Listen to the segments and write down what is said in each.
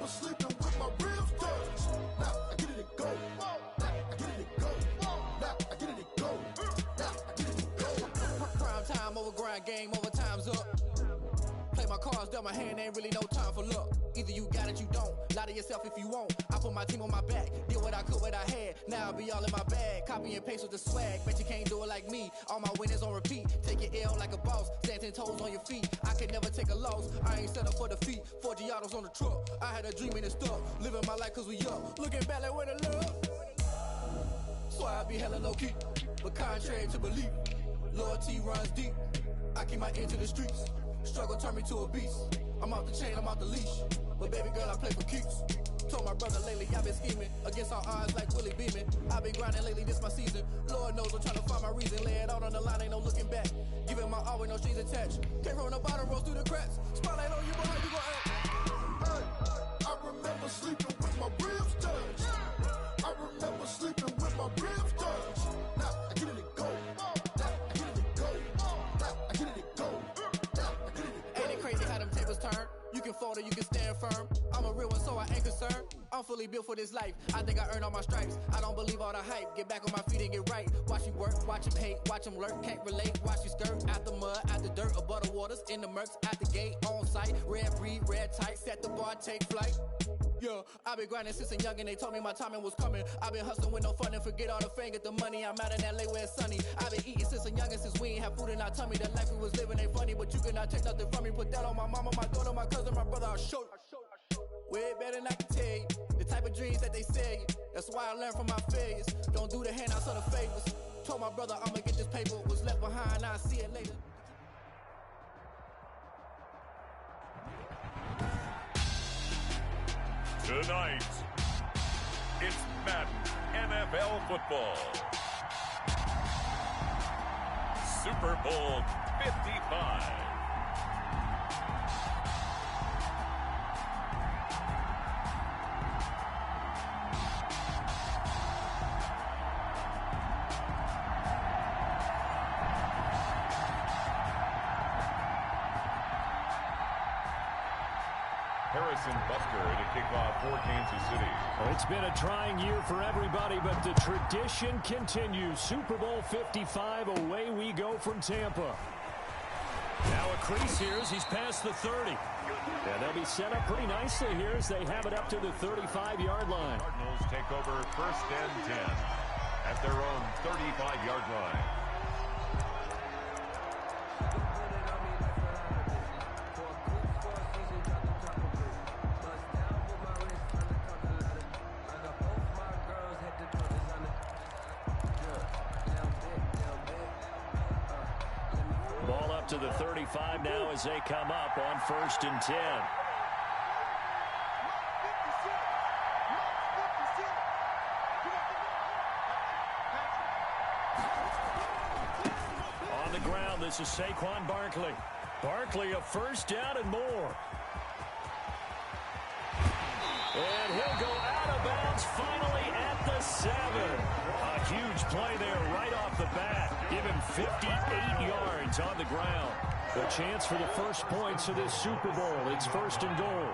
remember sleeping with my ribs touched. Now I get it and go. Now I get it and go. Now I get it and go. Now I get it and go. Prime time over grind game, over time's up. Play my cards, dealt my hand, ain't really no time for luck. Either you got it, you don't. Lie to yourself if you won't. I put my team on my back, did what I could, what I had. Now I be all in my bag, copy and paste with the swag. Bet you can't do it like me. All my winners on repeat. Take your L like a boss, stand 10 toes on your feet. I could never take a loss. I ain't set up for defeat. 4 Giottos on the truck. I had a dream and it stuck. Living my life cause we up. Looking back like where the love. So I be hella low key, but contrary to belief, loyalty runs deep. I keep my ear to the streets. Struggle turned me to a beast. I'm off the chain, I'm off the leash. But baby girl, I play for keeps. Told my brother lately, I've been scheming against all odds like Willie Beeman. I've been grinding lately, this my season. Lord knows I'm trying to find my reason. Lay it out on the line, ain't no looking back. Giving my all with no strings attached. Can't roll no bottom, roll through the cracks. Spotlight on you, but how you gon' act? Hey, I remember sleeping with my ribs touched. I remember sleeping with my ribs touched. Now I get it and go. Now I get it and go. Now I get it and go. Now I get it and go. Ain't it crazy how them tables turn? You can fold or you can stand firm. I'm a real one, so I ain't concerned. I'm fully built for this life. I think I earned all my stripes. I don't believe all the hype. Get back on my feet and get right. Watch you work, watch him hate, watch him lurk. Can't relate, watch you skirt. Out the mud, out the dirt, above the waters, in the murks, out the gate, on site. Red breed, red tight, set the bar, take flight. Yeah, I been grinding since a young and they told me my timing was coming. I been hustling with no fun and forget all the fame, get the money. I'm out in LA where it's sunny. I been eating since a youngin', since we ain't have food in our tummy. The life we was living ain't funny, but you cannot take nothing from me. Put that on my mama, my daughter, my cousin, my brother, I'll show you. Way better than I can tell you. The type of dreams that they sell you. That's why I learned from my failures. Don't do the handouts or the favors. Told my brother I'ma get this paper. Was left behind, I'll see it later. Tonight, it's Madden NFL football. Super Bowl 55. Buster to kick off for Kansas City. Well, it's been a trying year for everybody, but the tradition continues. Super Bowl 55, away we go from Tampa. Now a crease here as he's past the 30. And they'll be set up pretty nicely here as they have it up to the 35-yard line. Cardinals take over 1st and 10 at their own 35-yard line. To the 35 now as they come up on 1st and 10. On the ground, this is Saquon Barkley. Barkley a 1st down and more. And he'll go out of bounds finally at the 7. A huge play there right off the bat. Give him 58 yards on the ground. A chance for the first points of this Super Bowl. It's 1st and goal.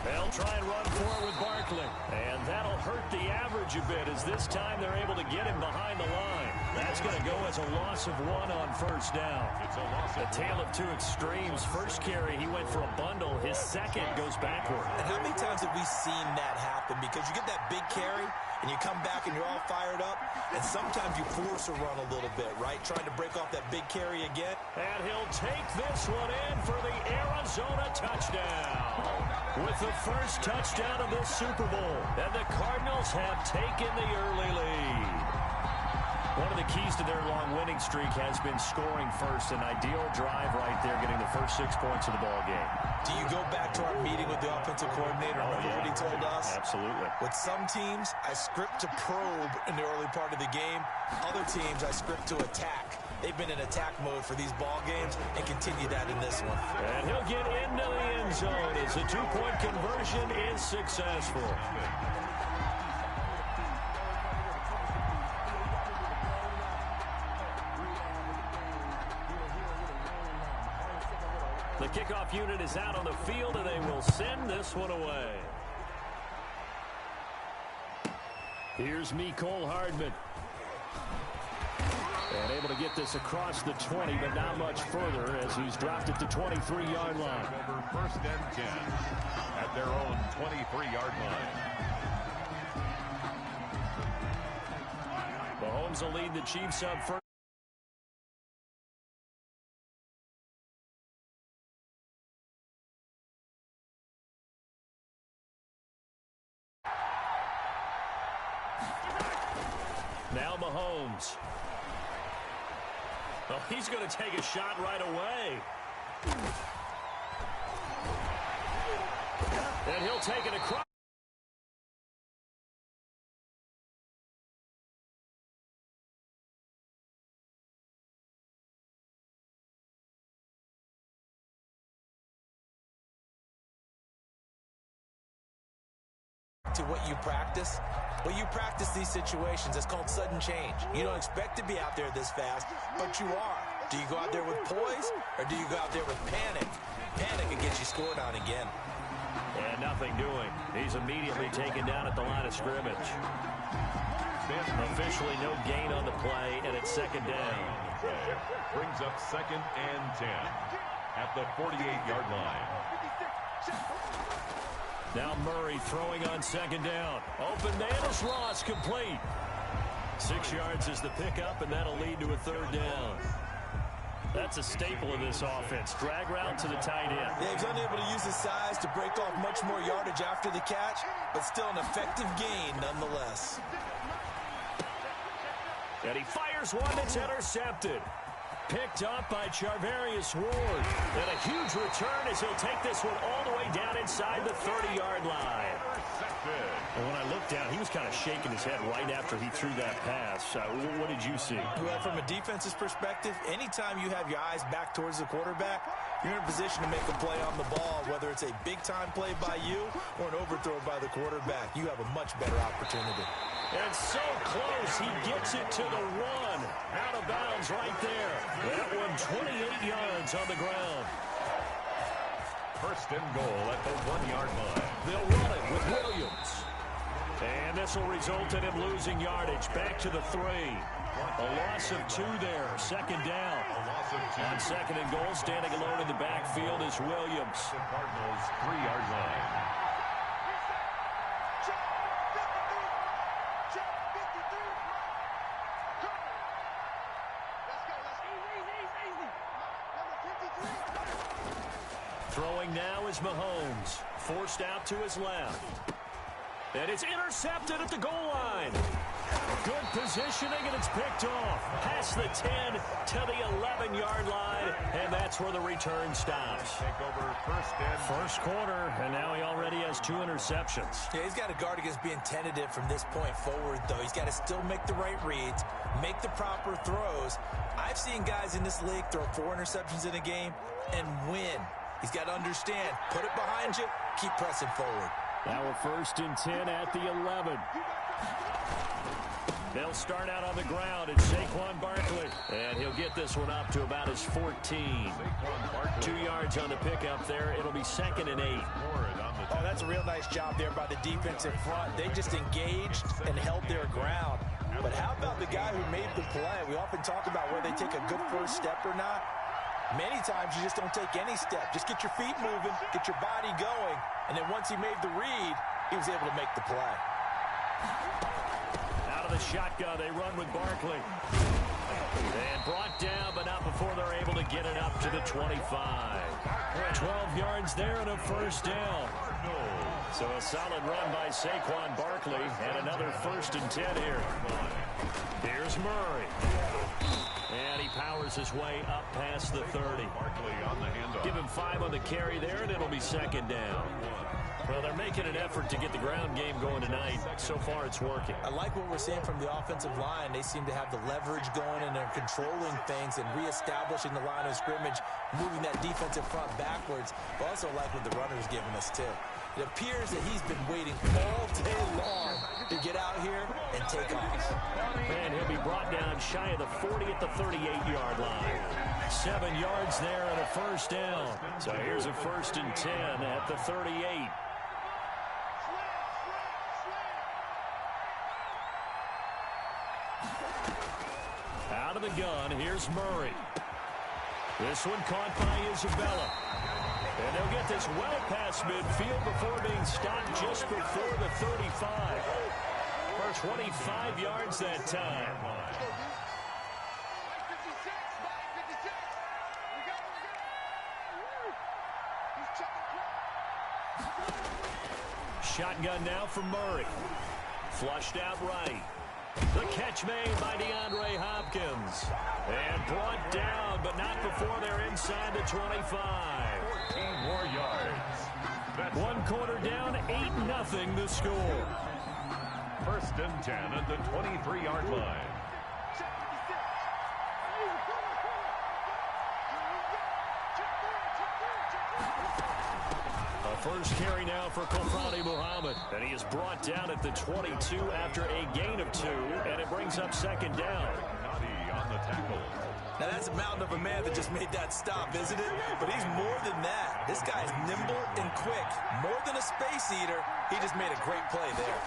They'll try and run forward with Barkley. And that'll hurt the average a bit as this time they're able to get him behind the line. That's going to go as a loss of 1 on 1st down. It's a loss of a tale of two extremes. First carry, he went for a bundle. His second goes backward. And how many times have we seen that happen? Because you get that big carry, and you come back and you're all fired up, and sometimes you force a run a little bit, right? Trying to break off that big carry again. And he'll take this one in for the Arizona touchdown. With the first touchdown of this Super Bowl. And the Cardinals have taken the early lead. One of the keys to their long winning streak has been scoring first. An ideal drive right there, getting the first 6 points of the ball game. Do you go back to our meeting with the offensive coordinator? Remember what he told us? Absolutely. With some teams, I script to probe in the early part of the game. Other teams, I script to attack. They've been in attack mode for these ball games and continue that in this one. And he'll get into the end zone as the two-point conversion is successful. The kickoff unit is out on the field, and they will send this one away. Here's Mecole Hardman. And able to get this across the 20, but not much further as he's dropped it to 23-yard line. Over first and 10 at their own 23-yard line. Mahomes will lead the Chiefs up first. Now Mahomes. Oh, he's going to take a shot right away. And he'll take it across. To what you practice. Well, you practice these situations. It's called sudden change. You don't expect to be out there this fast, but you are. Do you go out there with poise, or do you go out there with panic? Panic can get you scored on again. And nothing doing. He's immediately taken down at the line of scrimmage. Officially no gain on the play, and it's second down. Brings up second and 10 at the 48-yard line. Now Murray throwing on second down. Open man is Ross, complete. 6 yards is the pickup, and that'll lead to a third down. That's a staple of this offense. Drag route to the tight end. Yeah, he's unable to use his size to break off much more yardage after the catch, but still an effective gain nonetheless. And he fires one that's intercepted. Picked up by Charvarius Ward. And a huge return as he'll take this one all the way down inside the 30-yard line. And when I looked down, he was kind of shaking his head right after he threw that pass. What did you see? Well, from a defense's perspective, anytime you have your eyes back towards the quarterback, you're in a position to make a play on the ball, whether it's a big-time play by you or an overthrow by the quarterback. You have a much better opportunity. And so close, he gets it to the one. Out of bounds right there. That one 28 yards on the ground. First and goal at the 1-yard line. They'll run it with Williams. And this will result in him losing yardage. Back to the 3. A loss of 2 there. Second down. A loss of 2. On second and goal, standing alone in the backfield is Williams. The Cardinals' 3-yard line. Throwing now is Mahomes. Forced out to his left. And it's intercepted at the goal line. Good positioning, and it's picked off. Past the 10 to the 11-yard line, and that's where the return stops. Take over first quarter, and now he already has 2 interceptions. Yeah, he's got to guard against being tentative from this point forward, though. He's got to still make the right reads, make the proper throws. I've seen guys in this league throw 4 interceptions in a game and win. He's got to understand, put it behind you, keep pressing forward. Now a first and 10 at the 11. They'll start out on the ground. It's Saquon Barkley. And he'll get this one up to about his 14. 2 yards on the pickup there. It'll be second and 8. Oh, that's a real nice job there by the defensive front. They just engaged and held their ground. But how about the guy who made the play? We often talk about whether they take a good first step or not. Many times you just don't take any step. Just get your feet moving, get your body going, and then once he made the read, he was able to make the play. Out of the shotgun, they run with Barkley. And brought down, but not before they're able to get it up to the 25. 12 yards there and a first down. So a solid run by Saquon Barkley, and another first and 10 here. Here's Murray. And he powers his way up past the 30. Give him 5 on the carry there, and it'll be second down. Well, they're making an effort to get the ground game going tonight. So far, it's working. I like what we're seeing from the offensive line. They seem to have the leverage going, and they're controlling things and reestablishing the line of scrimmage, moving that defensive front backwards. I also like what the runner's giving us, too. It appears that he's been waiting all day long to get out here and take off. And he'll be brought down shy of the 40 at the 38-yard line. 7 yards there and a first down. So here's a 1st and 10 at the 38. Out of the gun, here's Murray. This one caught by Isabella. And they'll get this well past midfield before being stopped just before the 35. For 25 yards that time. Shotgun now for Murray. Flushed out right. The catch made by DeAndre Hopkins. And brought down, but not before they're inside the 25. 14 more yards. That's 1 quarter down, 8-0 the score. 1st and 10 at the 23-yard line. First carry now for Kofrani Muhammad. And he is brought down at the 22 after a gain of 2. And it brings up 2nd down. Nadi on the tackle. Now, that's a mountain of a man that just made that stop, isn't it? But he's more than that. This guy's nimble and quick. More than a space eater, he just made a great play there.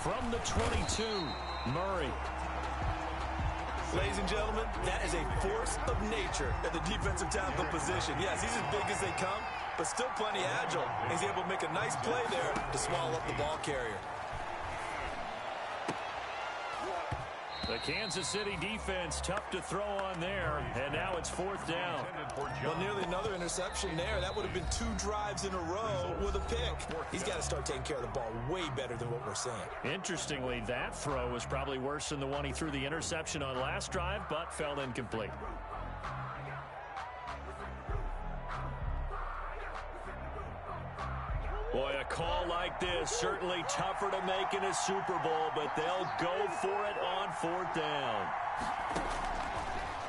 From the 22, Murray. Ladies and gentlemen, that is a force of nature at the defensive tackle position. Yes, he's as big as they come, but still plenty agile. He's able to make a nice play there to swallow up the ball carrier. The Kansas City defense tough to throw on there, and now it's 4th down. Well, nearly another interception there. That would have been 2 drives in a row with a pick. He's got to start taking care of the ball way better than what we're seeing. Interestingly, that throw was probably worse than the one he threw the interception on last drive, but fell incomplete. Boy, a call like this, certainly tougher to make in a Super Bowl, but they'll go for it on 4th down.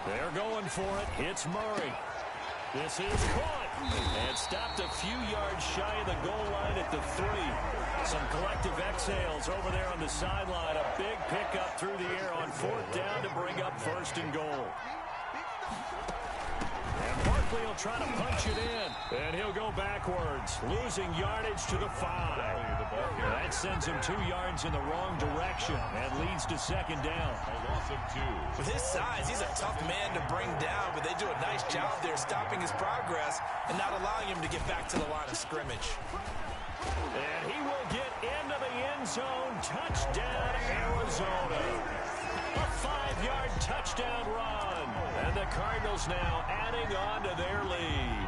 They're going for it. It's Murray. This is caught and stopped a few yards shy of the goal line at the 3. Some collective exhales over there on the sideline. A big pickup through the air on 4th down to bring up 1st and goal. And Barkley will try to punch it in. And he'll go backwards, losing yardage to the 5. That sends him 2 yards in the wrong direction and leads to 2nd down. A loss of 2. With his size, he's a tough man to bring down, but they do a nice job there stopping his progress and not allowing him to get back to the line of scrimmage. And he will get into the end zone. Touchdown, Arizona. A 5-yard touchdown run. And the Cardinals now adding on to their lead.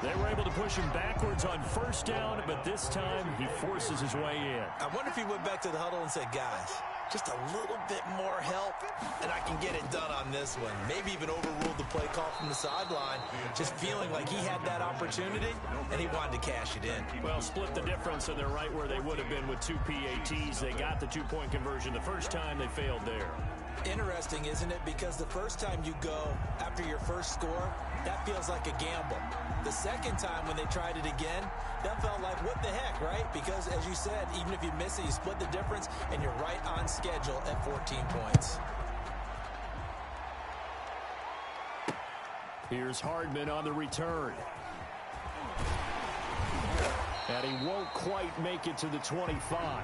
They were able to push him backwards on 1st down, but this time he forces his way in. I wonder if he went back to the huddle and said, guys, just a little bit more help, and I can get it done on this one. Maybe even overruled the play call from the sideline, just feeling like he had that opportunity, and he wanted to cash it in. Well, split the difference, and they're right where they would have been with 2 PATs. They got the 2-point conversion the first time. They failed there. Interesting, isn't it? Because the first time you go after your first score, that feels like a gamble. The second time when they tried it again, that felt like, what the heck, right? Because, as you said, even if you miss it, you split the difference, and you're right on schedule at 14 points. Here's Hardman on the return. And he won't quite make it to the 25.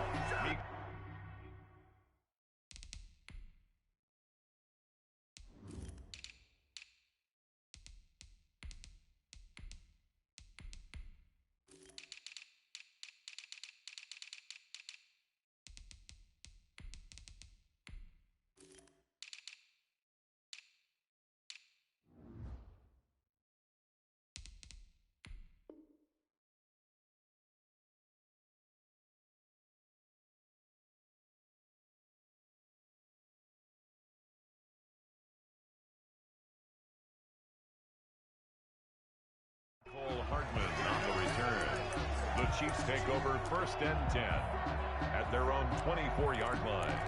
Hardman on the return. The Chiefs take over 1st and 10 at their own 24-yard line.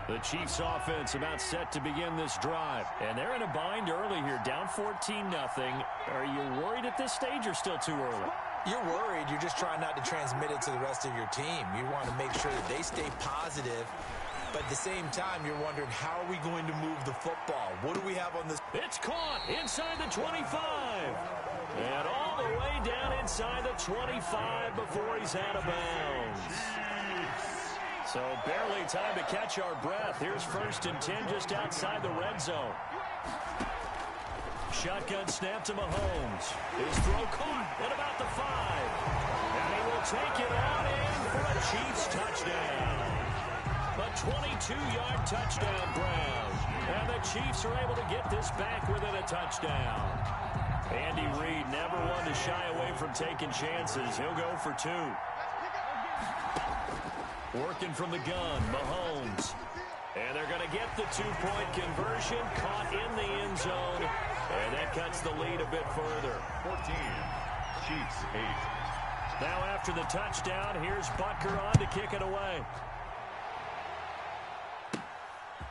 The Chiefs offense about set to begin this drive. And they're in a bind early here, down 14-0. Are you worried at this stage or still too early? You're worried. You're just trying not to transmit it to the rest of your team. You want to make sure that they stay positive. But at the same time, you're wondering, how are we going to move the football? What do we have on this? It's caught inside the 25. And all the way down inside the 25 before he's out of bounds. So barely time to catch our breath. Here's 1st and 10 just outside the red zone. Shotgun snap to Mahomes. His throw caught at about the 5. And he will take it on in for a Chiefs touchdown. A 22-yard touchdown, Browns. And the Chiefs are able to get this back within a touchdown. Andy Reid never one to shy away from taking chances. He'll go for 2. Working from the gun, Mahomes. And they're going to get the 2-point conversion, caught in the end zone. And that cuts the lead a bit further. 14, Chiefs 8. Now after the touchdown, here's Butker on to kick it away.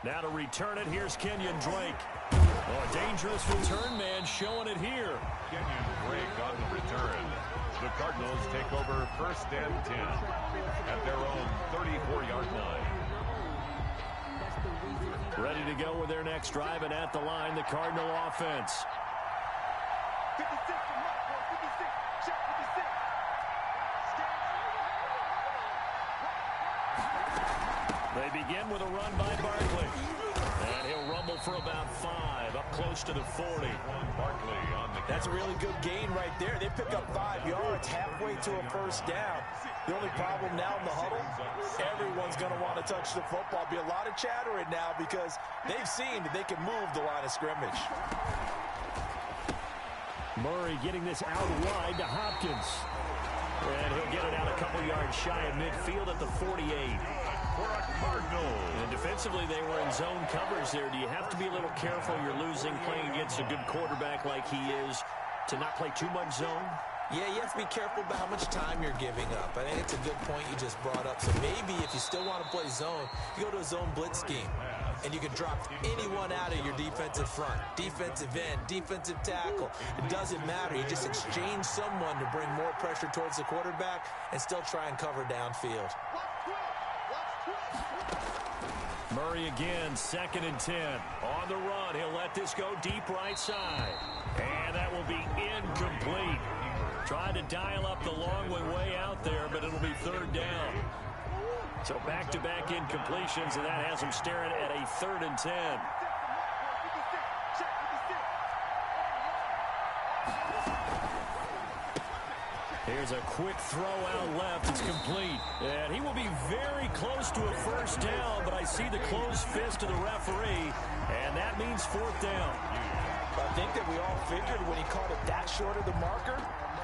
Now to return it, here's Kenyon Drake. Oh, a dangerous return man showing it here. Kenyon Drake on the return. The Cardinals take over 1st and 10 at their own 34-yard line. Ready to go with their next drive, and at the line, the Cardinal offense. 56, check 56. They begin with a run by Barkley. And he'll rumble for about 5, up close to the 40. Barkley on the That's a really good gain right there. They pick up 5 yards halfway to a 1st down. The only problem now in the huddle, everyone's going to want to touch the football. Be a lot of chattering now because they've seen that they can move the line of scrimmage. Murray getting this out wide to Hopkins. And he'll get it out a couple yards shy of midfield at the 48. for a Cardinal. And defensively, they were in zone coverage there. Do you have to be a little careful? You're losing playing against a good quarterback like he is to not play too much zone? Yeah, you have to be careful about how much time you're giving up. I think it's a good point you just brought up. So maybe if you still want to play zone, you go to a zone blitz scheme. And you can drop anyone out of your defensive front. Defensive end, defensive tackle. It doesn't matter. You just exchange someone to bring more pressure towards the quarterback and still try and cover downfield. Murray again, 2nd and 10. On the run, he'll let this go deep right side. And that will be incomplete. Tried to dial up the long way out there, but it'll be 3rd down. So back-to-back incompletions, and that has him staring at a 3rd and 10. Here's a quick throw out left. It's complete. And he will be very close to a 1st down, but I see the closed fist of the referee, and that means 4th down. I think that we all figured when he caught it that short of the marker,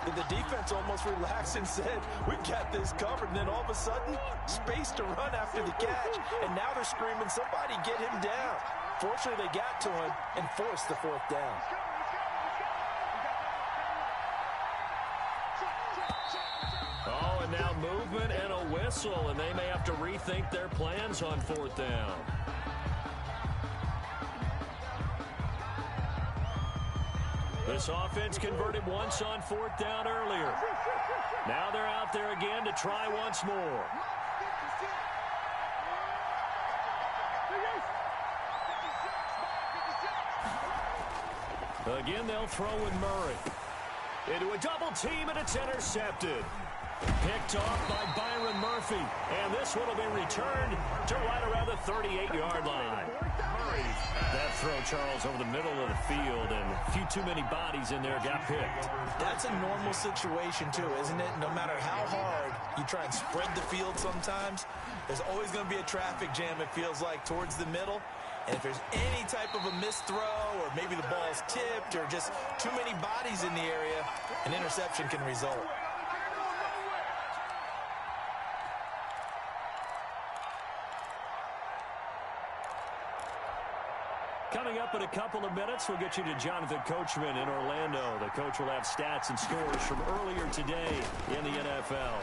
that the defense almost relaxed and said, we got this covered. And then all of a sudden, space to run after the catch. And now they're screaming, somebody get him down. Fortunately, they got to him and forced the 4th down. Oh, and now movement and a whistle, and they may have to rethink their plans on 4th down. This offense converted once on 4th down earlier. Now they're out there again to try once more. Again, they'll throw with Murray. Into a double team, and it's intercepted. Picked off by Byron Murphy. And this one will be returned to right around the 38-yard line. That throw, Charles, over the middle of the field, and a few too many bodies in there got picked. That's a normal situation, too, isn't it? No matter how hard you try and spread the field sometimes, there's always going to be a traffic jam, it feels like, towards the middle. And if there's any type of a missed throw, or maybe the ball's tipped, or just too many bodies in the area, an interception can result. Coming up in a couple of minutes, we'll get you to Jonathan Coachman in Orlando. The coach will have stats and scores from earlier today in the NFL.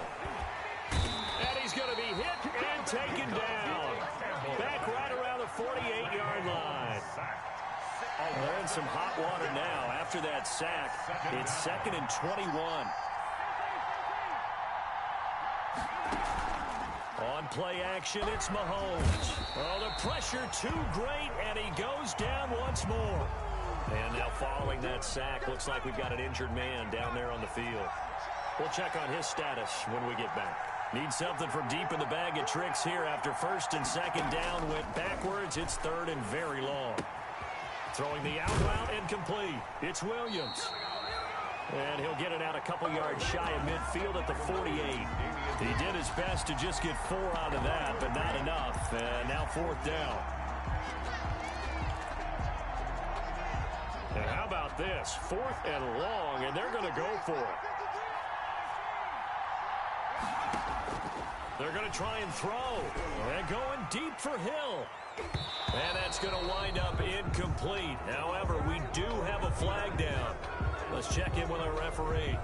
And he's going to be hit and taken down. Back right around 48-yard line. They're in some hot water now. After that sack, it's 2nd and 21. On play action, it's Mahomes. Oh, the pressure too great, and he goes down once more. And now following that sack, looks like we've got an injured man down there on the field. We'll check on his status when we get back. Need something from deep in the bag of tricks here after 1st and 2nd down. Went backwards. It's 3rd and very long. Throwing the out route, incomplete. It's Williams. And he'll get it out a couple yards shy of midfield at the 48. He did his best to just get 4 out of that, but not enough. And now 4th down. And how about this? 4th and long, and they're going to go for it. They're going to try and throw. And going deep for Hill. And that's going to wind up incomplete. However, we do have a flag down. Let's check in with our referee.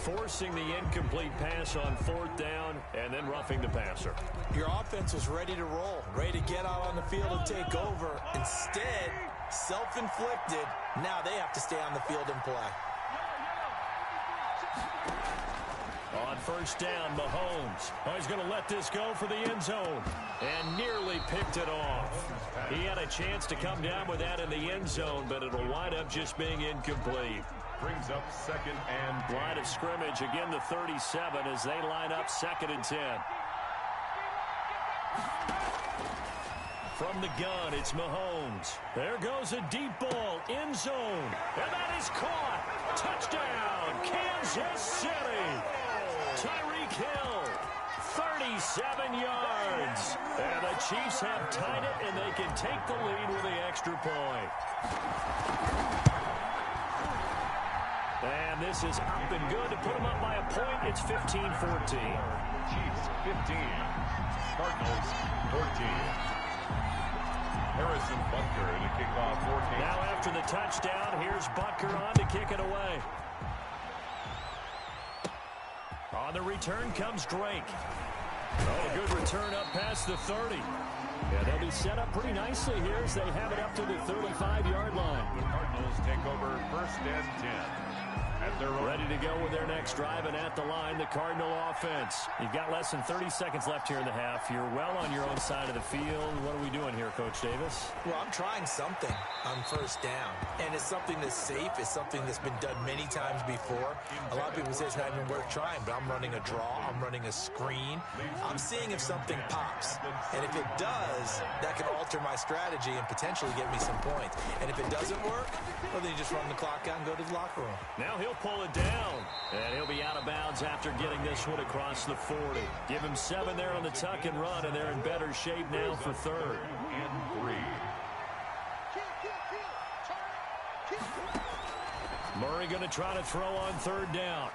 Forcing the incomplete pass on 4th down and then roughing the passer. Your offense was ready to roll, ready to get out on the field and take over. Instead, self-inflicted. Now they have to stay on the field and play. On 1st down, Mahomes. Oh, he's going to let this go for the end zone. And nearly picked it off. He had a chance to come down with that in the end zone, but it'll wind up just being incomplete. Brings up 2nd and 10. Line of scrimmage, again the 37 as they line up 2nd and 10. From the gun, it's Mahomes. There goes a deep ball, end zone. And that is caught. Touchdown, Kansas City. Tyreek Hill, 37 yards. And the Chiefs have tied it, and they can take the lead with the extra point. And this is up and good to put them up by a point. It's 15-14. Chiefs 15. Cardinals 14. Harrison Butker in a kickoff 14. Now after the touchdown, here's Butker on to kick it away. On the return comes Drake. Oh, good return up past the 30. Yeah, they'll be set up pretty nicely here as they have it up to the 35-yard line. The Cardinals take over 1st and 10. They're ready to go with their next drive, and at the line, the Cardinal offense. You've got less than 30 seconds left here in the half. You're well on your own side of the field. What are we doing here, Coach Davis? Well, I'm trying something on 1st down, and it's something that's safe. It's something that's been done many times before. A lot of people say it's not even worth trying, but I'm running a draw. I'm running a screen. I'm seeing if something pops, and if it does, that can alter my strategy and potentially get me some points. And if it doesn't work, well, then you just run the clock out and go to the locker room. Now he'll pull it down, and he'll be out of bounds after getting this one across the 40. Give him 7 there on the tuck and run, and they're in better shape now for 3rd and 3. Murray going to try to throw on 3rd down.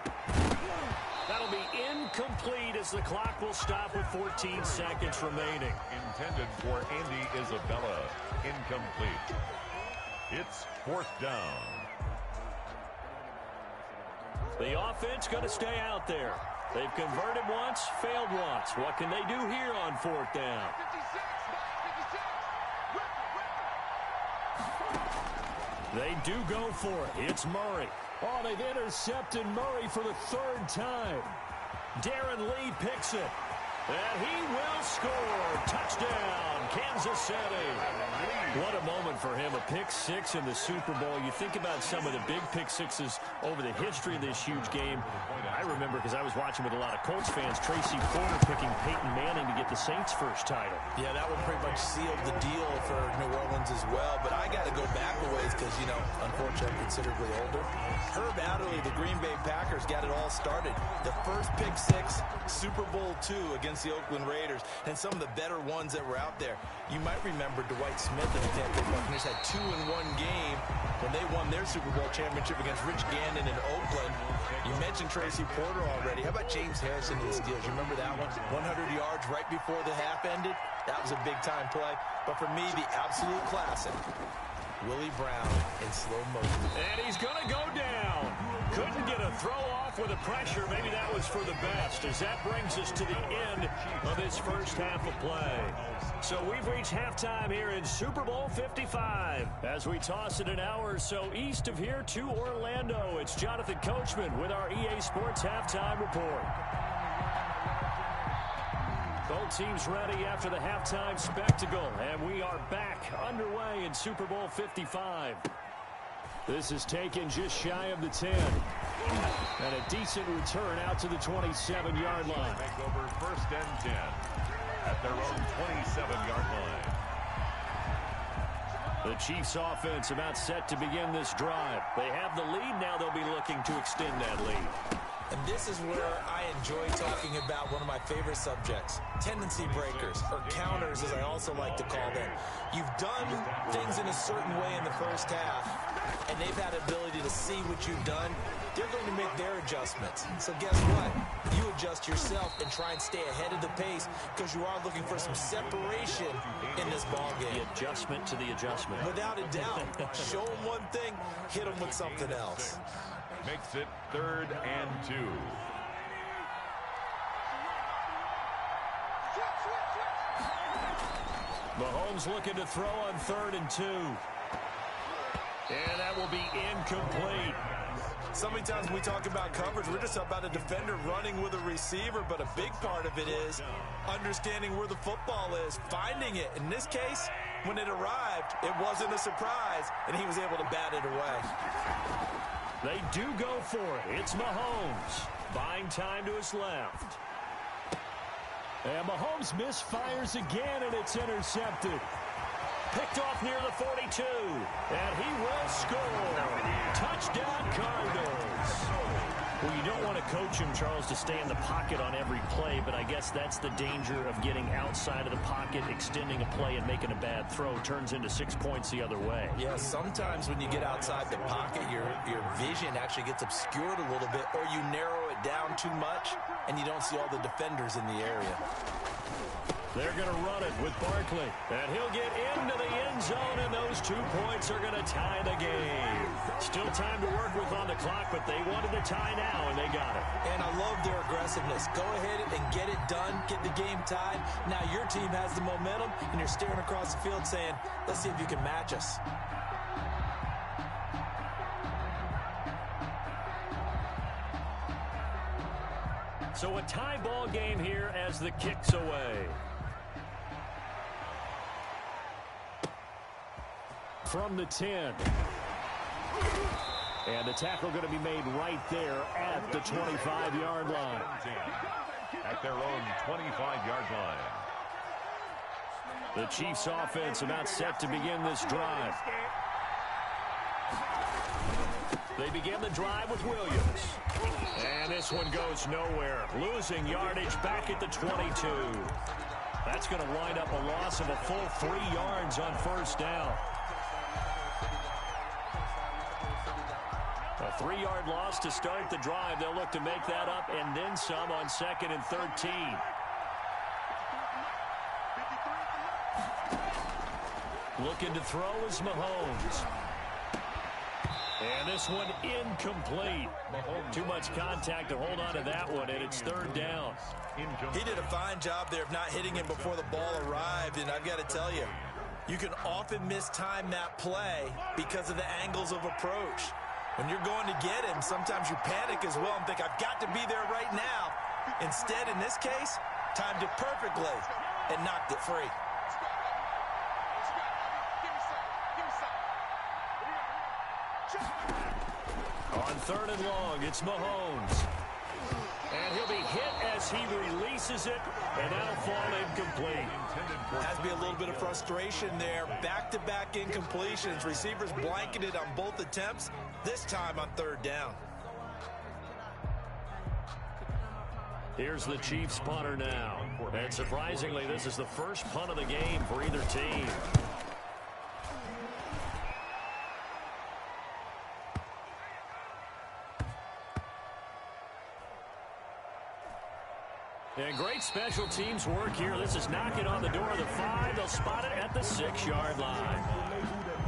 That'll be incomplete as the clock will stop with 14 seconds remaining. Intended for Andy Isabella. Incomplete. It's 4th down. The offense going to stay out there. They've converted once, failed once. What can they do here on 4th down? They do go for it. It's Murray. Oh, they've intercepted Murray for the 3rd time. Darren Lee picks it. And he will score. Touchdown, Kansas City. What a moment for him. A pick 6 in the Super Bowl. You think about some of the big pick 6s over the history of this huge game. I remember, because I was watching with a lot of Colts fans, Tracy Porter picking Peyton Manning to get the Saints' first title. Yeah, that one pretty much sealed the deal for New Orleans as well. But I got to go back a ways because, you know, unfortunately, I'm considerably older. Herb Adderley, the Green Bay Packers, got it all started. The first pick 6, Super Bowl II against the Oakland Raiders, and some of the better ones that were out there. You might remember Dwight Smith and the Tampa Bay Buccaneers had 2 in one game when they won their Super Bowl championship against Rich Gannon in Oakland. You mentioned Tracy Porter already. How about James Harrison to the Steelers? You remember that one? 100 yards right before the half ended. That was a big-time play. But for me, the absolute classic Willie Brown in slow motion. And he's going to go down. Couldn't get a throw off with the pressure. Maybe that was for the best, as that brings us to the end of this first half of play. So we've reached halftime here in Super Bowl 55. As we toss it an hour or so east of here to Orlando, it's Jonathan Coachman with our EA Sports Halftime Report. Both teams ready after the halftime spectacle, and we are back underway in Super Bowl 55. This is taken just shy of the 10. And a decent return out to the 27-yard line. Make over first and 10 at their own 27-yard line. The Chiefs offense about set to begin this drive. They have the lead. Now they'll be looking to extend that lead. And this is where I enjoy talking about one of my favorite subjects, tendency breakers, or counters as I also like to call them. You've done things in a certain way in the first half, and they've had ability to see what you've done. They're going to make their adjustments. So guess what? You adjust yourself and try and stay ahead of the pace because you are looking for some separation in this ball game. The adjustment to the adjustment. Without a doubt. Show them one thing, hit them with something else. Makes it 3rd and 2. Mahomes looking to throw on 3rd and 2. And that will be incomplete. So many times when we talk about coverage, we're just about a defender running with a receiver, but a big part of it is understanding where the football is, finding it. In this case, when it arrived, it wasn't a surprise, and he was able to bat it away. They do go for it. It's Mahomes. Buying time to his left. And Mahomes misfires again, and it's intercepted. Picked off near the 42. And he will score. Touchdown, Cardinals. Well, you don't want to coach him, Charles, to stay in the pocket on every play, but I guess that's the danger of getting outside of the pocket, extending a play, and making a bad throw. Turns into 6 points the other way. Yeah, sometimes when you get outside the pocket, your vision actually gets obscured a little bit, or you narrow it down too much, and you don't see all the defenders in the area. They're going to run it with Barkley. And he'll get into the end zone, and those 2 points are going to tie the game. Still time to work with on the clock, but they wanted the tie now, and they got it. And I love their aggressiveness. Go ahead and get it done, get the game tied. Now your team has the momentum, and you're staring across the field saying, let's see if you can match us. So a tie ball game here as the kick's away. From the 10. And the tackle going to be made right there at the 25-yard line. At their own 25-yard line. The Chiefs offense about set to begin this drive. They begin the drive with Williams. And this one goes nowhere. Losing yardage back at the 22. That's going to wind up a loss of a full 3 yards on first down. A 3-yard loss to start the drive. They'll look to make that up and then some on 2nd and 13. Looking to throw is Mahomes. And this one incomplete. Too much contact to hold on to that one, and it's 3rd down. He did a fine job there of not hitting him before the ball arrived, and I've got to tell you, you can often mistime that play because of the angles of approach. When you're going to get him, sometimes you panic as well and think, I've got to be there right now. Instead, in this case, timed it perfectly and knocked it free. On 3rd and long, it's Mahomes. And he'll be hit as he releases it, and that'll fall incomplete. Has to be a little bit of frustration there. Back-to-back incompletions. Receivers blanketed on both attempts, this time on 3rd down. Here's the Chiefs punter now. And surprisingly, this is the first punt of the game for either team. And great special teams work here. This is knocking on the door of the 5. They'll spot it at the 6-yard line.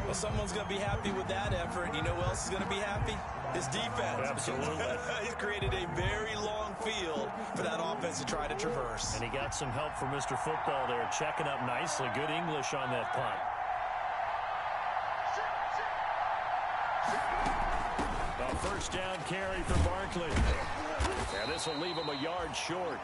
Well, someone's going to be happy with that effort. You know who else is going to be happy? His defense. Absolutely. He's created a very long field for that offense to try to traverse. And he got some help from Mr. Football there, checking up nicely. Good English on that punt. A first down carry for Barkley. And this will leave him a yard short.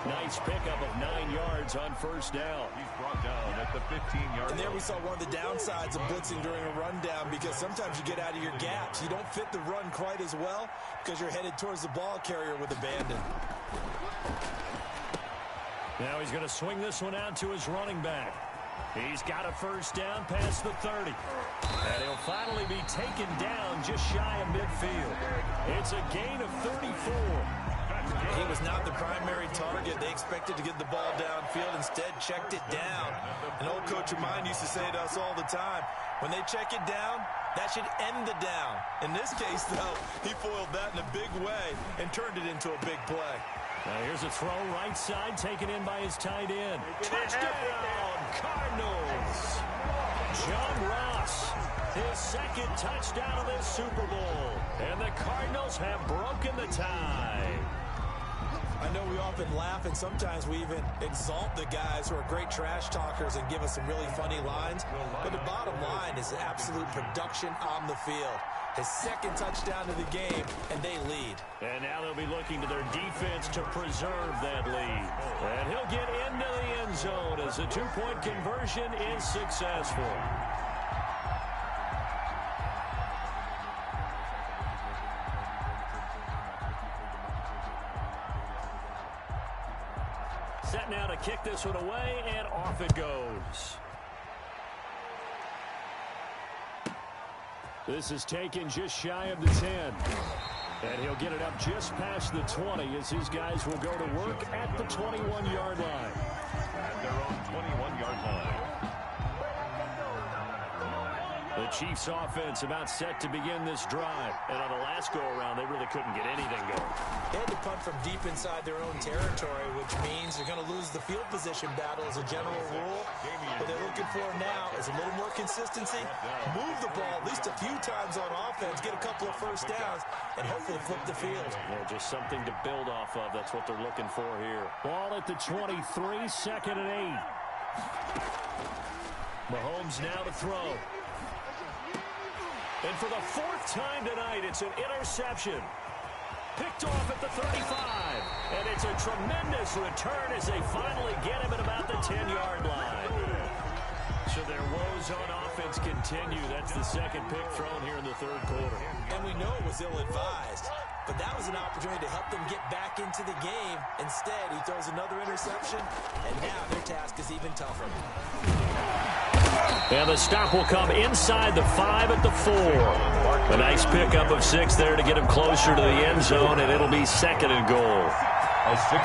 Nice pickup of 9 yards on first down. He's brought down at the 15-yard line. And there we saw one of the downsides of blitzing during a rundown, because sometimes you get out of your gaps. You don't fit the run quite as well because you're headed towards the ball carrier with abandon. Now he's going to swing this one out to his running back. He's got a first down past the 30. And he'll finally be taken down just shy of midfield. It's a gain of 34. He was not the primary target. They expected to get the ball downfield. Instead, checked it down. An old coach of mine used to say to us all the time, when they check it down, that should end the down. In this case, though, he foiled that in a big way and turned it into a big play. Now here's a throw right side taken in by his tight end. Touchdown, Cardinals. John Ross, his second touchdown of this Super Bowl. And the Cardinals have broken the tie. I know we often laugh, and sometimes we even exalt the guys who are great trash talkers and give us some really funny lines. But the bottom line is absolute production on the field. His second touchdown of the game, and they lead. And now they'll be looking to their defense to preserve that lead. And he'll get into the end zone as the two-point conversion is successful. Set now to kick this one away, and off it goes. This is taken just shy of the 10. And he'll get it up just past the 20 as his guys will go to work at the 21-yard line. At their own 21-yard line. The Chiefs offense about set to begin this drive. And on the last go-around, they really couldn't get anything going. They had to punt from deep inside their own territory, which means they're going to lose the field position battle as a general rule. What they're looking for now is a little more consistency, move the ball at least a few times on offense, get a couple of first downs, and hopefully flip the field. Yeah, just something to build off of. That's what they're looking for here. Ball at the 23, second and 8. Mahomes now to throw. And for the fourth time tonight, it's an interception. Picked off at the 35. And it's a tremendous return as they finally get him at about the 10-yard line. So their woes on offense continue. That's the second pick thrown here in the third quarter. And we know it was ill-advised, but that was an opportunity to help them get back into the game. Instead, he throws another interception, and now their task is even tougher. And the stop will come inside the 5 at the 4. A nice pickup of 6 there to get him closer to the end zone, and it'll be second and goal.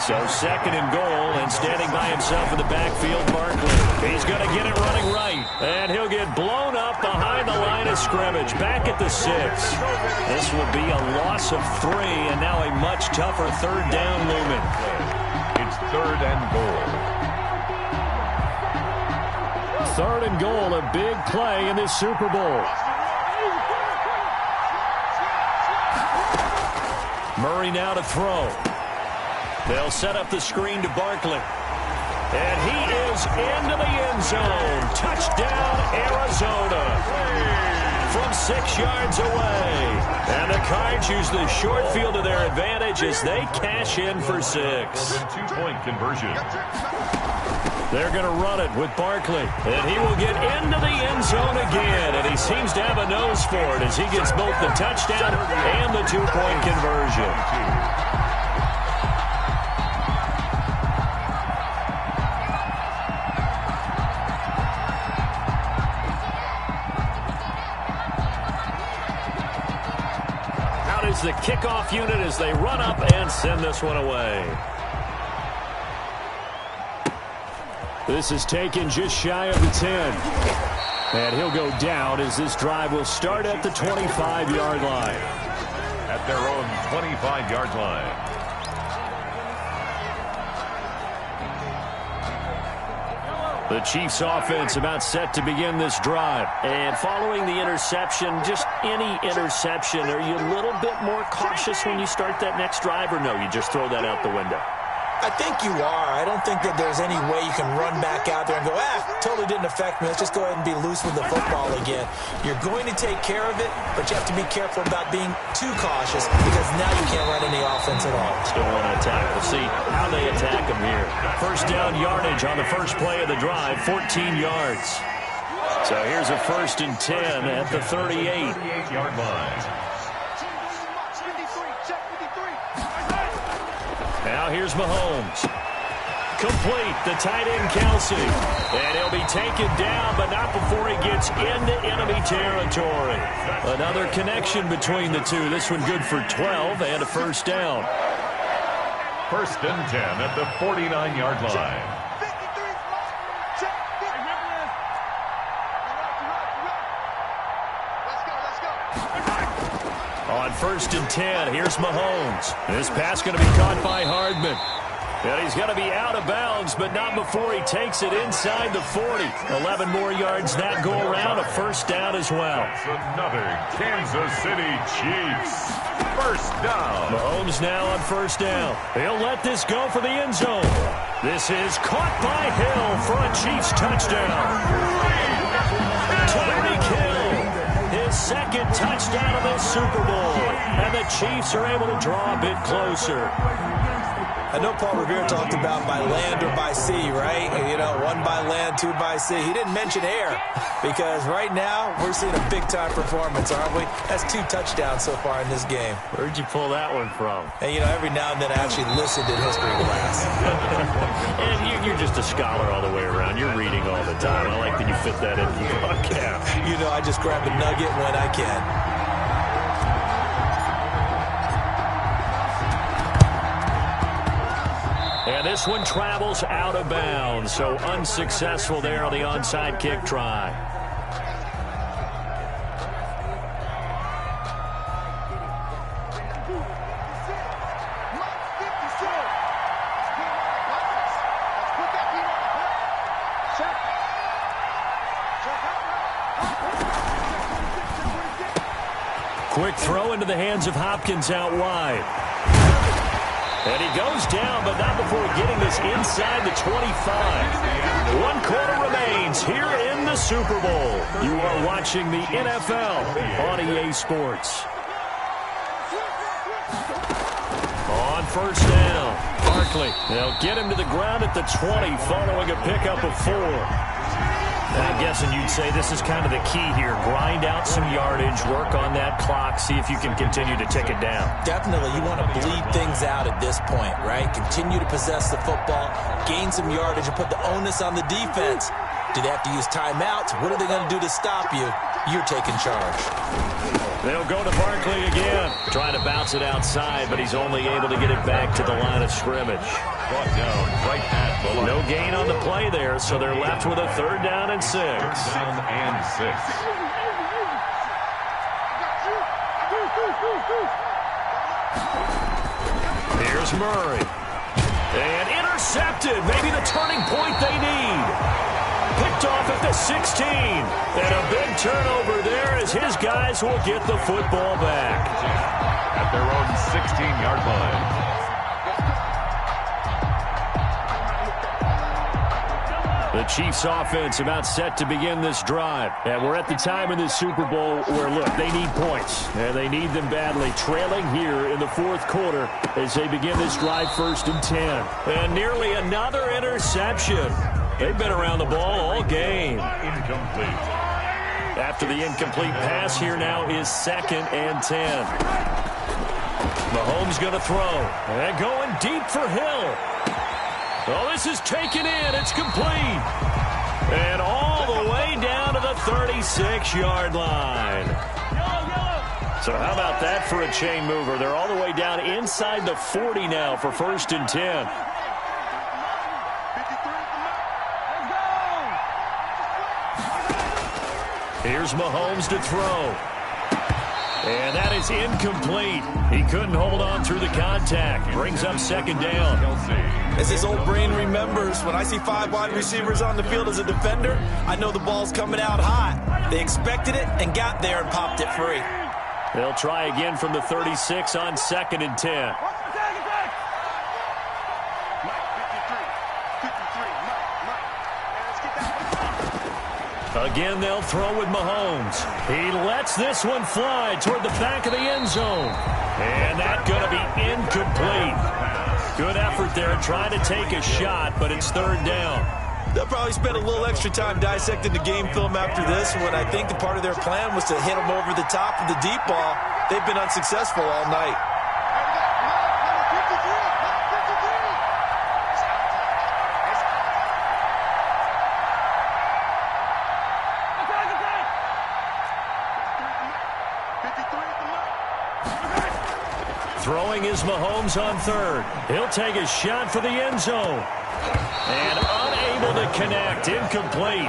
So second and goal, and standing by himself in the backfield, Barkley. He's going to get it running right, and he'll get blown up behind the line of scrimmage, back at the 6. This will be a loss of 3, and now a much tougher third down looming. It's third and goal. Third and goal, a big play in this Super Bowl. Murray now to throw. They'll set up the screen to Barkley. And he is into the end zone. Touchdown, Arizona. From 6 yards away. And the Cards use the short field to their advantage as they cash in for 6. Two-point conversion. They're going to run it with Barkley. And he will get into the end zone again. And he seems to have a nose for it as he gets both the touchdown and the two-point conversion. Out is the kickoff unit as they run up and send this one away. This is taken just shy of the 10. And he'll go down as this drive will start at the 25-yard line. At their own 25-yard line. The Chiefs offense about set to begin this drive. And following the interception, just any interception, are you a little bit more cautious when you start that next drive, or no, you just throw that out the window? I think you are. I don't think that there's any way you can run back out there and go, totally didn't affect me. Let's just go ahead and be loose with the football again. You're going to take care of it, but you have to be careful about being too cautious because now you can't run any offense at all. Still want to attack. We'll see how they attack them here. First down yardage on the first play of the drive, 14 yards. So here's a 1st and 10 at the 38-yard line. Now here's Mahomes. Complete, the tight end Kelsey. And he'll be taken down, but not before he gets into enemy territory. Another connection between the two. This one good for 12 and a first down. 1st and 10 at the 49-yard line. On 1st and 10, here's Mahomes. This pass going to be caught by Hardman. And he's going to be out of bounds, but not before he takes it inside the 40. 11 more yards that go around, a first down as well. That's another Kansas City Chiefs first down. Mahomes now on first down. He'll let this go for the end zone. This is caught by Hill for a Chiefs touchdown. Tyreek Hill, his second touchdown of this Super Bowl. And the Chiefs are able to draw a bit closer. I know Paul Revere talked about by land or by sea, right? You know, 1 by land, 2 by sea. He didn't mention air because right now we're seeing a big-time performance, aren't we? That's 2 touchdowns so far in this game. Where'd you pull that one from? And, you know, every now and then I actually listened in history class. And you're just a scholar all the way around. You're reading all the time. I like that you fit that into the podcast. You know, I just grab a nugget when I can. And this one travels out of bounds, so unsuccessful there on the onside kick try. Quick throw into the hands of Hopkins out wide. And he goes down, but not before getting this inside the 25. 1 quarter remains here in the Super Bowl. You are watching the NFL on EA Sports. On first down, Barkley. They'll get him to the ground at the 20, following a pickup of 4. I'm guessing you'd say this is kind of the key here. Grind out some yardage, work on that clock, see if you can continue to tick it down. Definitely. You want to bleed things out at this point, right? Continue to possess the football, gain some yardage, and put the onus on the defense. Do they have to use timeouts? What are they going to do to stop you? You're taking charge. They'll go to Barkley again. Trying to bounce it outside, but he's only able to get it back to the line of scrimmage. Brought down right at the line. No gain on the play there, so they're left with a 3rd down and 6. 3rd down and 6. Here's Murray. And intercepted. Maybe the turning point they need. Picked off at the 16. And a big turnover there as his guys will get the football back. At their own 16-yard line. The Chiefs offense about set to begin this drive. And we're at the time in this Super Bowl where, look, they need points. And they need them badly. Trailing here in the 4th quarter as they begin this drive 1st and 10. And nearly another interception. They've been around the ball all game. Incomplete. After the incomplete pass, here now is 2nd and 10. Mahomes going to throw. And going deep for Hill. Oh, this is taken in. It's complete. And all the way down to the 36-yard line. So how about that for a chain mover? They're all the way down inside the 40 now for 1st and 10. Here's Mahomes to throw. And that is incomplete. He couldn't hold on through the contact. Brings up second down. As his old brain remembers, when I see 5 wide receivers on the field as a defender, I know the ball's coming out hot. They expected it and got there and popped it free. They'll try again from the 36 on 2nd and 10. Again, they'll throw with Mahomes. He lets this one fly toward the back of the end zone. And that's going to be incomplete. Good effort there trying to take a shot, but it's 3rd down. They'll probably spend a little extra time dissecting the game film after this one. I think the part of their plan was to hit them over the top of the deep ball. They've been unsuccessful all night. Throwing is Mahomes on 3rd. He'll take a shot for the end zone. And unable to connect. Incomplete.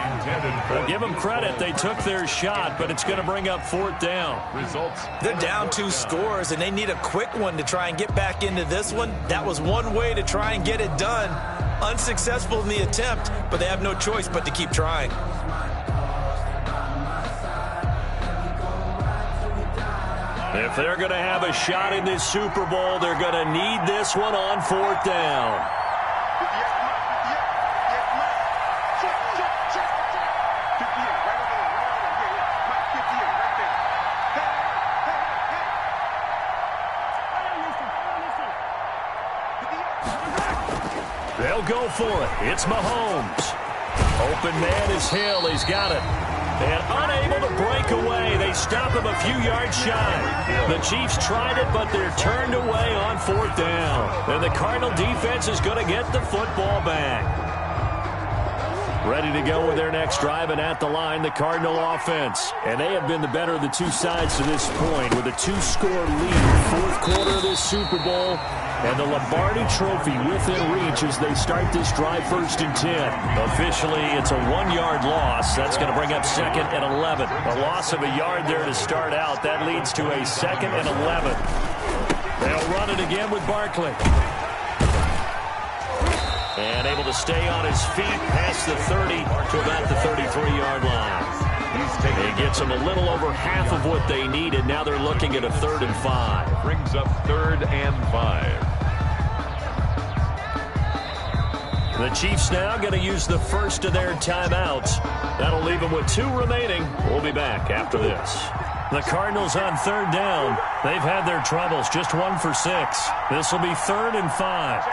Well, give them credit. They took their shot, but it's going to bring up 4th down. They're down 2 scores, and they need a quick one to try and get back into this one. That was one way to try and get it done. Unsuccessful in the attempt, but they have no choice but to keep trying. If they're going to have a shot in this Super Bowl, they're going to need this one on 4th down. They'll go for it. It's Mahomes. Open man is Hill. He's got it. And unable to break away. They stop him a few yards shy. The Chiefs tried it, but they're turned away on 4th down. And the Cardinal defense is going to get the football back. Ready to go with their next drive, and at the line, the Cardinal offense. And they have been the better of the two sides to this point with a 2-score lead. 4th quarter of this Super Bowl. And the Lombardi Trophy within reach as they start this drive 1st and 10. Officially, it's a 1-yard loss. That's going to bring up 2nd and 11. A loss of a yard there to start out. That leads to a 2nd and 11. They'll run it again with Barkley. And able to stay on his feet past the 30 to about the 33-yard line. It gets them a little over half of what they needed. Now they're looking at a 3rd and 5. Brings up 3rd and 5. The Chiefs now going to use the first of their timeouts. That'll leave them with 2 remaining. We'll be back after this. The Cardinals on 3rd down. They've had their troubles, just 1 for 6. This will be 3rd and 5.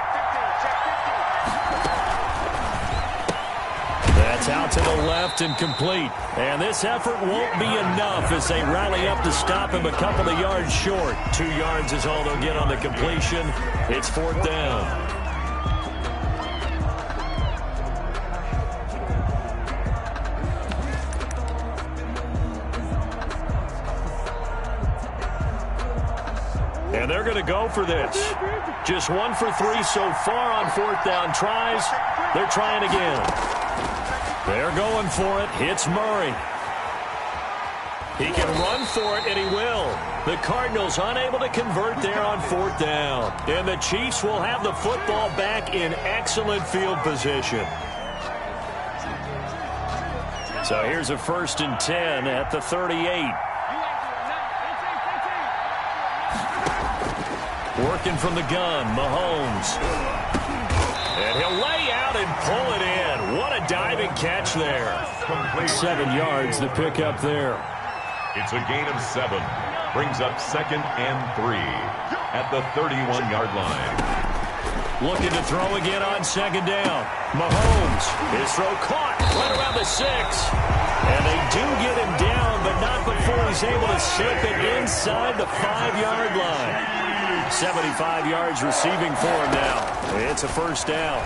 That's out to the left and complete. And this effort won't be enough as they rally up to stop him a couple of yards short. 2 yards is all they'll get on the completion. It's 4th down. And they're going to go for this. Just 1 for 3 so far on 4th down tries. They're trying again. They're going for it. It's Murray. He can run for it, and he will. The Cardinals unable to convert there on 4th down. And the Chiefs will have the football back in excellent field position. So here's a 1st and 10 at the 38. Working from the gun, Mahomes. And he'll lay out and pull it in. What a diving catch there. 7 yards, the pickup there. It's a gain of 7. Brings up 2nd and 3 at the 31-yard line. Looking to throw again on 2nd down. Mahomes, his throw caught right around the 6. And they do get him down, but not before he's able to slip it inside the 5-yard line. 75 yards receiving for him now. It's a 1st down.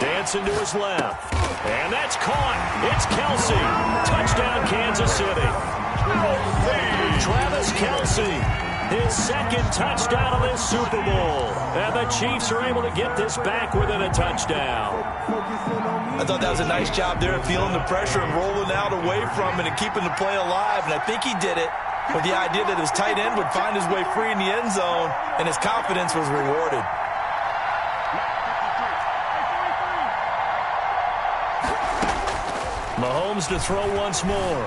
Dancing to his left. And that's caught. It's Kelsey. Touchdown, Kansas City. Travis Kelsey, his 2nd touchdown of this Super Bowl. And the Chiefs are able to get this back within a touchdown. I thought that was a nice job there, feeling the pressure and rolling out away from it and keeping the play alive. And I think he did it with the idea that his tight end would find his way free in the end zone, and his confidence was rewarded. Mahomes to throw once more,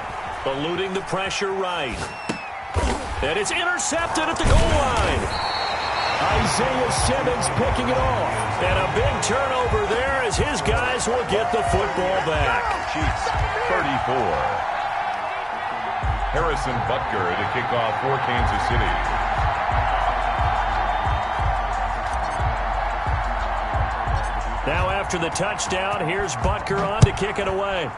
eluding the pressure right. And it's intercepted at the goal line. Isaiah Simmons picking it off. And a big turnover there as his guys will get the football back. Chiefs 34. Harrison Butker to kick off for Kansas City. Now after the touchdown, here's Butker on to kick it away.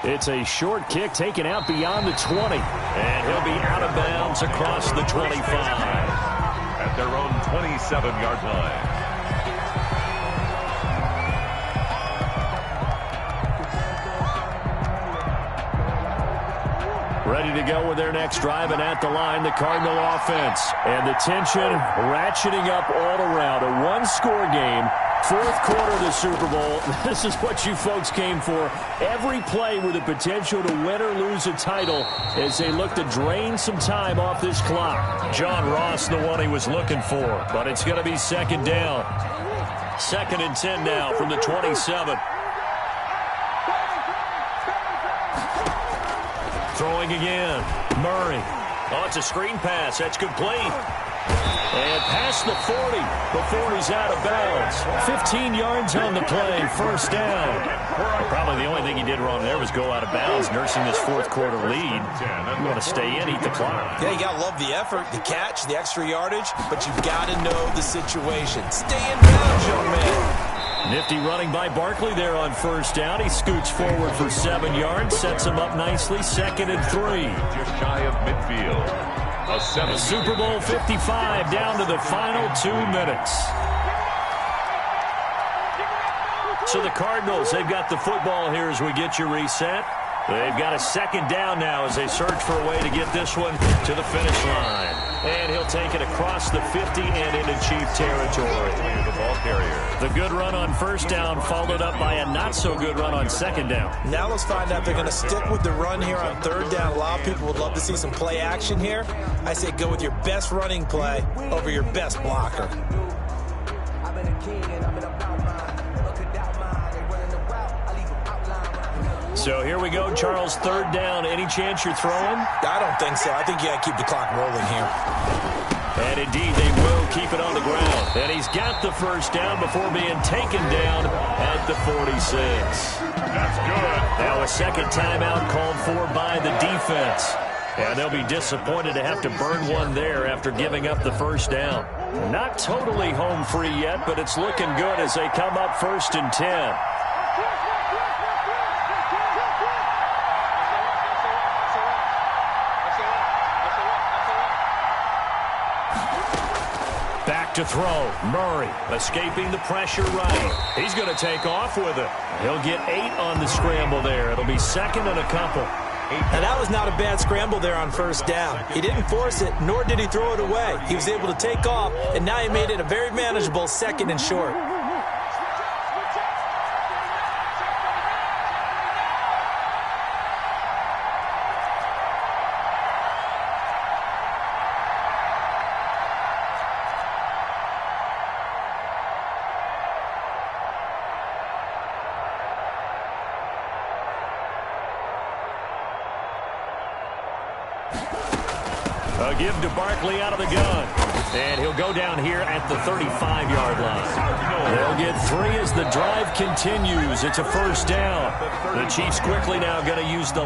It's a short kick taken out beyond the 20. And he'll be out of bounds across the 25. At their own 27-yard line. Ready to go with their next drive, and at the line, the Cardinal offense. And the tension ratcheting up all around. A one-score game. Fourth quarter of the Super Bowl. This is what you folks came for. Every play with the potential to win or lose a title as they look to drain some time off this clock. John Ross, the one he was looking for, but it's going to be second down. 2nd and 10 now from the 27. Throwing again. Murray. Oh, it's a screen pass. That's complete. And past the 40 before he's out of bounds. 15 yards on the play, first down. Probably the only thing he did wrong there was go out of bounds, nursing this fourth quarter lead. You want to stay in, eat the clock. Yeah, you got to love the effort, the catch, the extra yardage, but you've got to know the situation. Stay in bounds, young man. Nifty running by Barkley there on first down. He scoots forward for 7 yards, sets him up nicely, 2nd and 3. Just shy of midfield. Super Bowl 55 down to the final 2 minutes. So the Cardinals, they've got the football here as we get you reset. They've got a second down now as they search for a way to get this one to the finish line. And he'll take it across the 50 and into Chief territory. The ball carrier. The good run on first down followed up by a not-so-good run on second down. Now let's find out if they're going to stick with the run here on third down. A lot of people would love to see some play action here. I say go with your best running play over your best blocker. So here we go, Charles, third down. Any chance you're throwing? I don't think so. I think you got to keep the clock rolling here. And indeed, they will keep it on the ground. And he's got the first down before being taken down at the 46. That's good. Now a second timeout called for by the defense. And they'll be disappointed to have to burn one there after giving up the first down. Not totally home free yet, but it's looking good as they come up 1st and 10. To throw. Murray escaping the pressure right. He's going to take off with it. He'll get 8 on the scramble there. It'll be 2nd and a couple. And that was not a bad scramble there on first down. He didn't force it, nor did he throw it away. He was able to take off, and now he made it a very manageable 2nd and short. A give to Barkley out of the gun. And he'll go down here at the 35-yard line. They'll get 3 as the drive continues. It's a first down. The Chiefs quickly now going to use the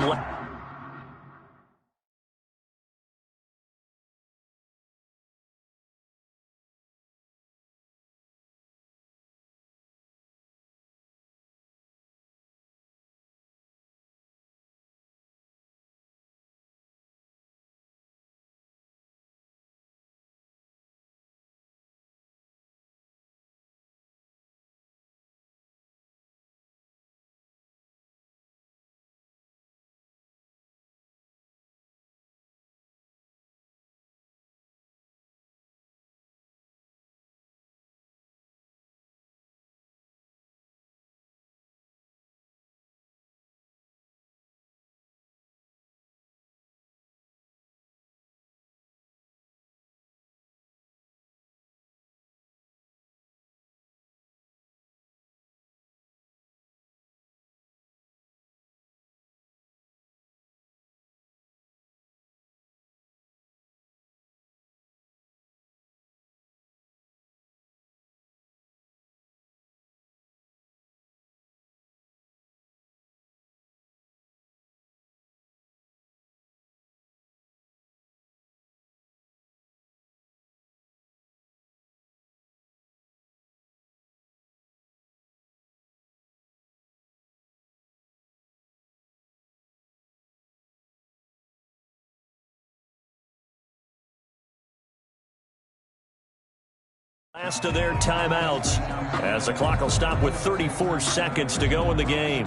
Last of their timeouts as the clock will stop with 34 seconds to go in the game.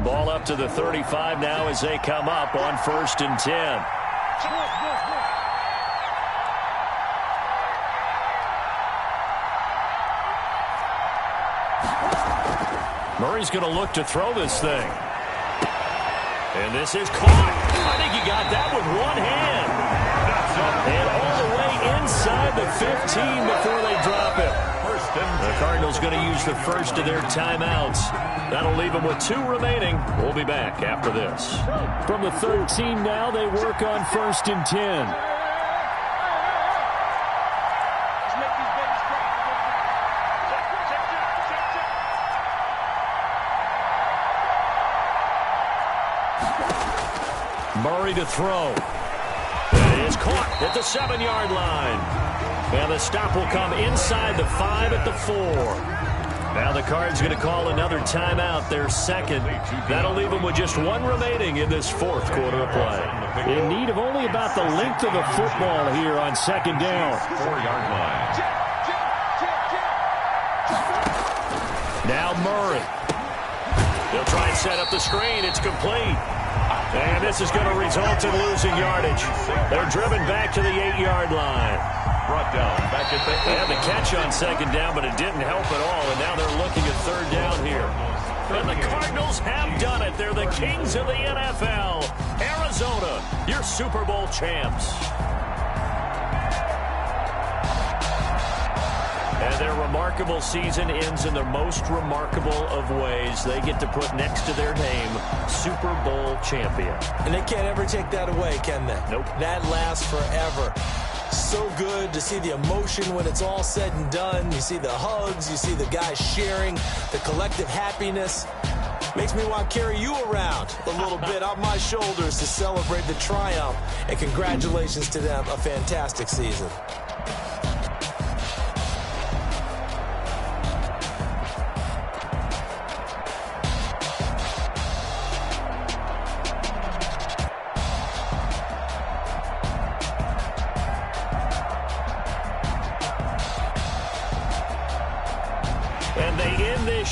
Ball up to the 35 now as they come up on 1st and 10. Murray's going to look to throw this thing. And this is caught. I think he got that with one hand. And all the way inside the 15 before they drop it. The Cardinals going to use the first of their timeouts. That'll leave them with 2 remaining. We'll be back after this. From the 13 now, they work on 1st and 10. Murray to throw. It is caught at the 7-yard line. And the stop will come inside the 5 at the 4. Now the Cards going to call another timeout, their second. That'll leave them with just 1 remaining in this 4th quarter of play. In need of only about the length of the football here on 2nd down. 4-yard line. Now Murray. He'll try and set up the screen. It's complete. And this is going to result in losing yardage. They're driven back to the 8-yard line. Brought down back at the 8. They had the catch on 2nd down, but it didn't help at all. And now they're looking at 3rd down here. And the Cardinals have done it. They're the kings of the NFL. Arizona, your Super Bowl champs. And their remarkable season ends in the most remarkable of ways. They get to put next to their name, Super Bowl champion. And they can't ever take that away, can they? Nope. That lasts forever. So good to see the emotion when it's all said and done. You see the hugs, you see the guys sharing, the collective happiness. Makes me want to carry you around a little bit on my shoulders to celebrate the triumph. And congratulations to them, a fantastic season.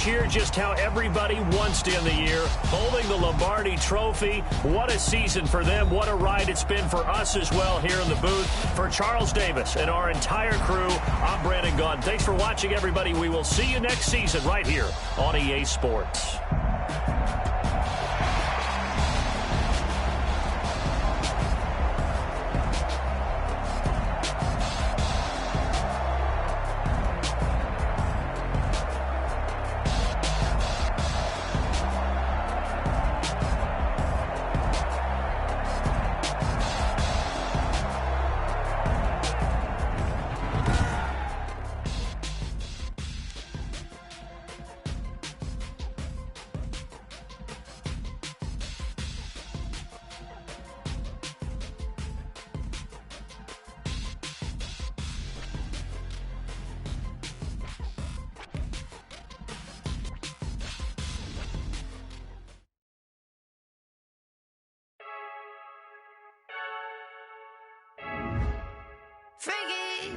Year just how everybody wants to end the year, holding the Lombardi Trophy. What a season for them. What a ride it's been for us as well here in the booth. For Charles Davis and our entire crew, I'm Brandon Gaudin. Thanks for watching, everybody. We will see you next season right here on EA Sports.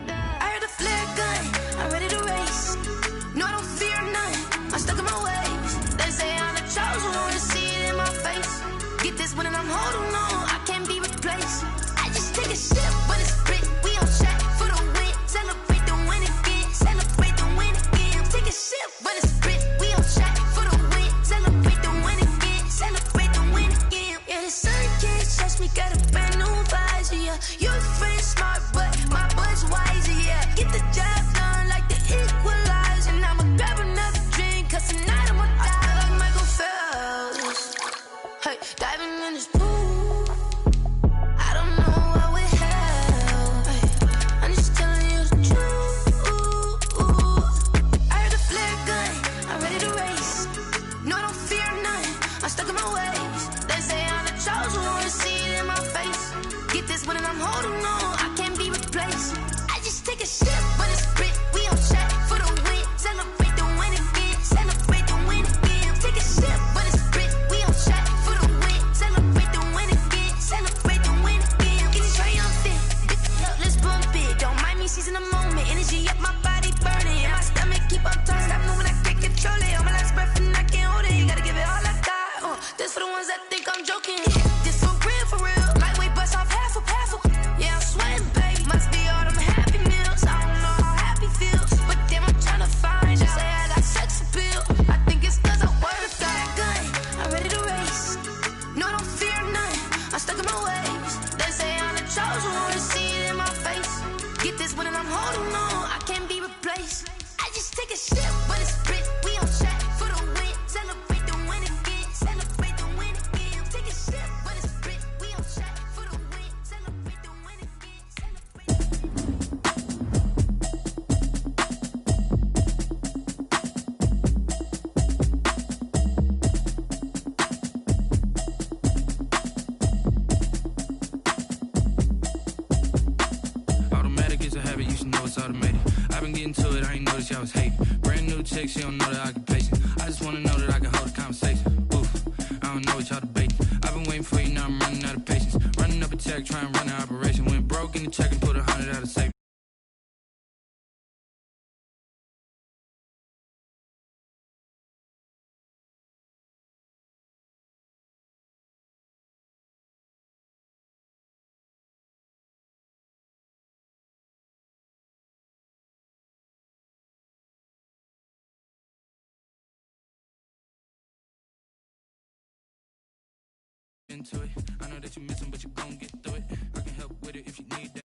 I heard a flare gun, I'm ready to race. No, I don't fear none, I'm stuck in my ways. They say I'm the chosen one, see it in my face. Get this one and I'm holding on, I can't be replaced. I just take a sip, but it's split, we on shot for the win. Celebrate the win again, celebrate the win again. Take a sip, but it's split, we on shot for the win. Celebrate the win again, celebrate the win again. Yeah, the sun can't touch me, got a brand new visor, yeah. Your friend's smart, but my bud's wiser, yeah. Get the job done like the equalizer. And I'ma grab another drink, cause tonight I'ma die like Michael Phelps. Hey, diving in this pool, I don't know what would help. Hey, I'm just telling you the truth. I heard a flare gun, I'm ready to race. No, I don't fear none, I'm stuck in my ways. They say I'm the chosen one, see it in my face. Get this one and I'm holding on, I can't be replaced. I just take a sip, but it's split, we on shot for the win. Celebrate the win again. chosen one, see it in my face. Get this one and I'm holding on, I can't be replaced. I just take a sip, but it's split. We on track for the win. Celebrate the win again. Celebrate the win again. Take a sip, but it's split. We on track for the win. Celebrate the win again. Automatic is a habit, you should know it's automated. I've been getting to it, I ain't noticed y'all was hating. Brand new chick, she don't know the occupation. I just wanna know that I can hold a conversation. Oof, I don't know what y'all debating. I've been waiting for you, now I'm running out of patience. Running up a check, trying to run an operation. Went broke in the check and put 100 out of savings. Into it, I know that you missing, but you gon' get through it. I can help with it if you need that.